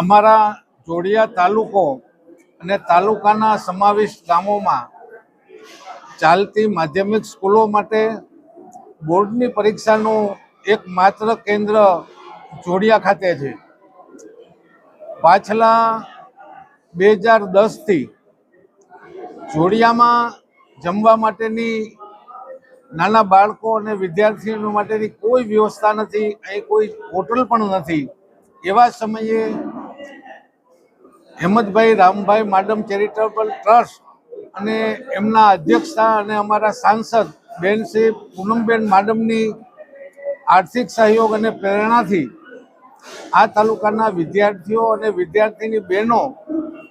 અમારા જોડિયા તાલુકો અને તાલુકાના સમાવિષ્ટ ગામોમાં ચાલતી માધ્યમિક સ્કૂલો માટે બોર્ડની પરીક્ષાનું એકમાત્ર કેન્દ્ર જોડિયા ખાતે છે. પાછલા 2010થી જોડિયામાં જમવા માટેની નાના બાળકો અને વિદ્યાર્થીઓ માટેની કોઈ વ્યવસ્થા નથી, અહીં કોઈ હોટલ પણ નથી. એવા સમયે હેમંતભાઈ રામભાઈ માડમ ચેરિટેબલ ટ્રસ્ટ અને એમના અધ્યક્ષતા અને અમારા સાંસદ બેન શ્રી પૂનમબેન માડમની આર્થિક સહયોગ અને પ્રેરણાથી આ તાલુકાના વિદ્યાર્થીઓ અને વિદ્યાર્થીની બહેનો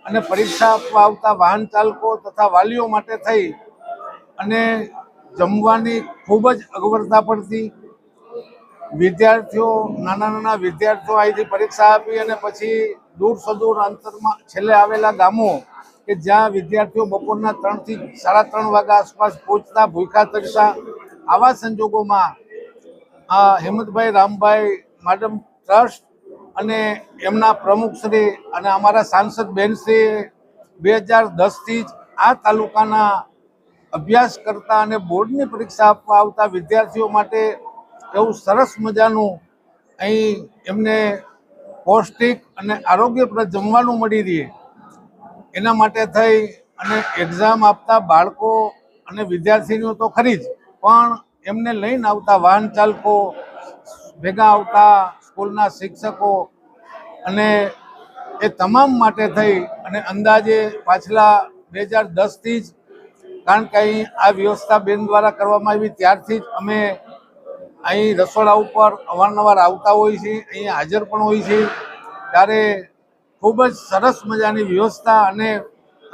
અને પરીક્ષા આપવા આવતા વાહન ચાલકો તથા વાલીઓ માટે થઈ અને જમવાની ખૂબ જ અગવડતા પડતી. વિદ્યાર્થીઓ નાના વિદ્યાર્થીઓ અહીંથી પરીક્ષા આપી અને પછી દૂર સુદૂર અંતરમાં છેલ્લે આવેલા ગામો કે જ્યાં વિદ્યાર્થીઓ બપોરના 3 થી 3:30 વાગ્યા આસપાસ પહોંચતા ભૂખ્યા તરસ્યા. આવા સંજોગોમાં આ હેમંતભાઈ રામભાઈ માડમ ટ્રસ્ટ અને એમના પ્રમુખશ્રી અને અમારા સાંસદ બેનશ્રી 2010થી જ આ તાલુકાના અભ્યાસ કરતા અને બોર્ડની પરીક્ષા આપવા આવતા વિદ્યાર્થીઓ માટે એવું સરસ મજાનું અહીં એમને પૌષ્ટિક અને આરોગ્યપ્રદ જમવાનું મળી રહે એના માટે થઈ અને એક્ઝામ આપતા બાળકો અને વિદ્યાર્થીઓ તો ખરી જ, પણ એમને લઈને આવતા વાહન ચાલકો, ભેગા આવતા સ્કૂલના શિક્ષકો અને એ તમામ માટે થઈ અને અંદાજે પાછલા 2010થી જ, કારણ કે અહીં આ વ્યવસ્થા બેન દ્વારા કરવામાં આવી ત્યારથી જ અમે અહીં રસોડા ઉપર અવારનવાર આવતા હોઈએ છીએ, અહીં હાજર પણ હોઈએ છીએ. ત્યારે ખૂબ જ સરસ મજાની વ્યવસ્થા અને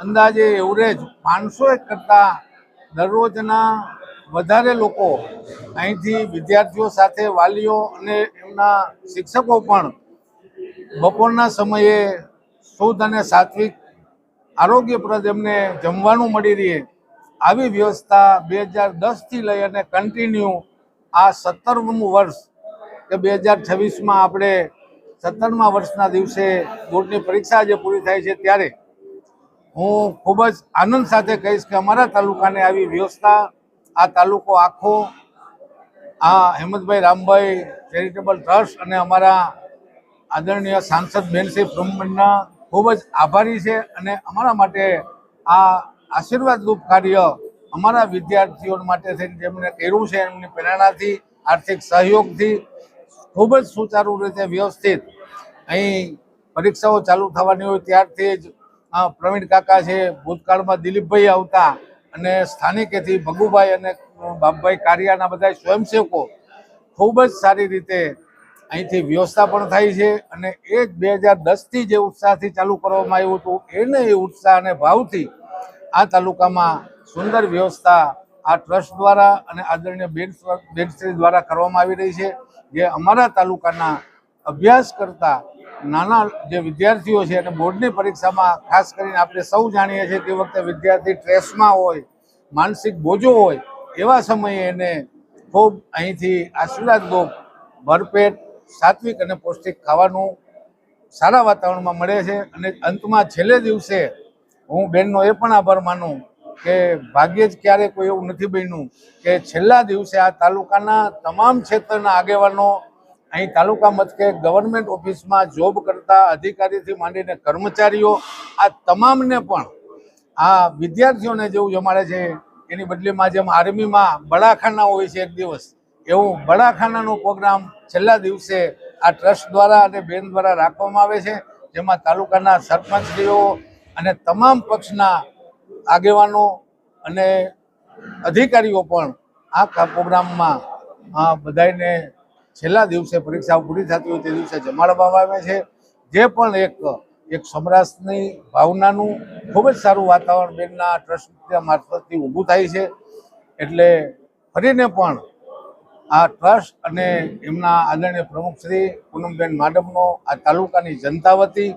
અંદાજે એવરેજ 500 કરતાં દરરોજના વધારે લોકો અહીંથી વિદ્યાર્થીઓ સાથે વાલીઓ અને એમના શિક્ષકો પણ બપોરના સમયે શુદ્ધ અને સાત્વિક આરોગ્યપ્રદ એમને જમવાનું મળી રહે આવી વ્યવસ્થા 2010થી લઈ અને કન્ટિન્યુ આ 17મું વર્ષ કે 2026માં આપણે 17મા વર્ષના દિવસે બોર્ડની પરીક્ષા જે પૂરી થાય છે ત્યારે હું ખૂબ જ આનંદ સાથે કહીશ કે અમારા તાલુકાને આવી વ્યવસ્થા, આ તાલુકો આખો આ હેમંતભાઈ રામભાઈ ચેરિટેબલ ટ્રસ્ટ અને અમારા આદરણીય સાંસદ બેન શ્રી પૂનમબેનના ખૂબ જ આભારી છે. અને અમારા માટે આ આશીર્વાદરૂપ કાર્ય અમારા વિદ્યાર્થીઓ માટે થઈને જેમણે કર્યું છે એમની પ્રેરણાથી, આર્થિક સહયોગથી ખૂબ જ સુચારુ રીતે વ્યવસ્થિત અહીં પરીક્ષાઓ ચાલુ થવાની હોય ત્યારથી જ પ્રવીણ કાકા છે, ભૂતકાળમાં દિલીપભાઈ આવતા અને સ્થાનિકેથી ભગુભાઈ અને બાપભાઈ કારિયાના બધા સ્વયંસેવકો ખૂબ જ સારી રીતે અહીંથી વ્યવસ્થા પણ થાય છે. અને એ જ 2010થી જે ઉત્સાહથી ચાલુ કરવામાં આવ્યું હતું એને એ ઉત્સાહ અને ભાવથી આ તાલુકામાં સુંદર વ્યવસ્થા આ ટ્રસ્ટ દ્વારા અને આદરણીય બેનશ્રી દ્વારા કરવામાં આવી રહી છે, જે અમારા તાલુકાના અભ્યાસ કરતા નાના જે વિદ્યાર્થીઓ છે અને બોર્ડની પરીક્ષામાં ખાસ કરીને આપણે સૌ જાણીએ છીએ તે વખતે વિદ્યાર્થી સ્ટ્રેસમાં હોય, માનસિક બોજો હોય, એવા સમયે એને ખૂબ અહીંથી આશીર્વાદરૂપ ભરપેટ સાત્વિક અને પૌષ્ટિક ખાવાનું સારા વાતાવરણમાં મળે છે. અને અંતમાં છેલ્લે દિવસે હું બેનનો એ પણ આભાર માનું કે ભાગ્યે જ ક્યારેય કોઈ એવું નથી બન્યું કે છેલ્લા દિવસે આ તાલુકાના તમામ ક્ષેત્રના આગેવાનો અહીં તાલુકા મથકે ગવર્મેન્ટ ઓફિસમાં જોબ કરતા અધિકારીથી માંડીને કર્મચારીઓ આ તમામને પણ આ વિદ્યાર્થીઓને જેવું જમાડે છે એની બદલીમાં જેમ આર્મીમાં બડાખાના હોય છે એક દિવસ, એવું બડાખાનાનો પ્રોગ્રામ છેલ્લા દિવસે આ ટ્રસ્ટ દ્વારા અને બેન દ્વારા રાખવામાં આવે છે, જેમાં તાલુકાના સરપંચશ્રીઓ અને તમામ પક્ષના આગેવાનો અને અધિકારીઓ પણ આ પ્રોગ્રામમાં બધાને છેલ્લા દિવસે પરીક્ષા પૂરી થતી હોય તે દિવસે જમાડવામાં આવે છે. જે પણ એક સમરસની ભાવનાનું ખૂબ જ સારું વાતાવરણ બેનના ટ્રસ્ટ મારફતથી ઊભું થાય છે. એટલે ફરીને પણ આ ટ્રસ્ટ અને એમના આદરણીય પ્રમુખશ્રી પૂનમબેન માડમનો આ તાલુકાની જનતા વતી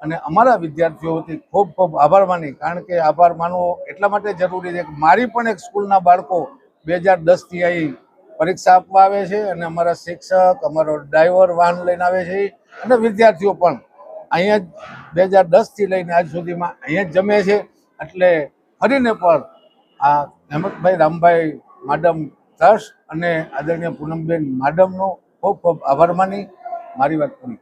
અને અમારા વિદ્યાર્થીઓ વતી ખૂબ ખૂબ આભાર માની. કારણ કે આભાર માનવો એટલા માટે જરૂરી છે કે મારી પણ એક સ્કૂલના બાળકો 2010થી અહીં પરીક્ષા આપવા આવે છે અને અમારા શિક્ષક, અમારો ડ્રાઈવર વાહન લઈને આવે છે અને વિદ્યાર્થીઓ પણ અહીંયા જ 2010થી લઈને આજ સુધીમાં અહીંયા જ જમે છે. એટલે ફરીને પણ આ હેમંતભાઈ રામભાઈ માડમ ટ્રસ્ટ અને આદરણીય પૂનમબેન માડમનો ખૂબ ખૂબ આભાર માની મારી વાત પૂરી.